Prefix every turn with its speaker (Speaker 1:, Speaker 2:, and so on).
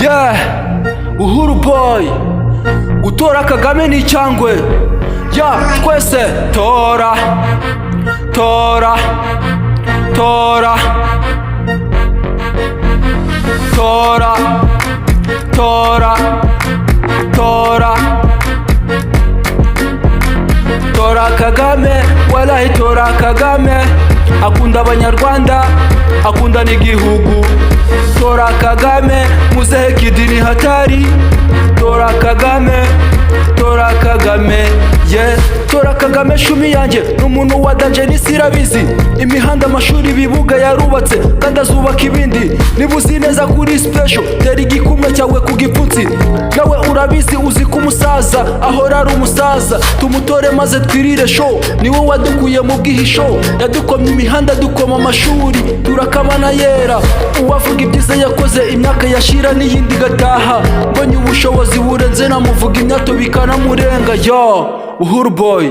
Speaker 1: Yeah, Buhuru boy, Tora Kagame ni cyangwe. Yeah, twese Tora, Tora, Tora, Tora, Tora, Tora, Tora Kagame, wallahi Tora Kagame, akunda abanyarwanda, akunda n'igihugu. Tora Kagame, muzehe kidini hatari. Tora Kagame, Tora Kagame, yeah. Tora Kagame shumi yanjye n'umuntu wa danje n'isi irabizi. Imihanda, amashuri, ibibuga yarubatse kandi azubaka ibindi. Niba uzi neza kuri special, tera igikumwe cyawe ku gipfunsi. Nawe urabizi, uzi ko umusaza ahora ari umusaza. Tumutore maze twirire show, niwe wadukuye mu bwihisho. Yadukomye imihanda, dukoma amashuri, turakamana yera. Uwavuga ibyiza yakoze imyaka yashira n'iyindi gataha. Mbonye ubushobozi burenze namuvuga imyato bikanamurenga. Yo, Buhuru boy.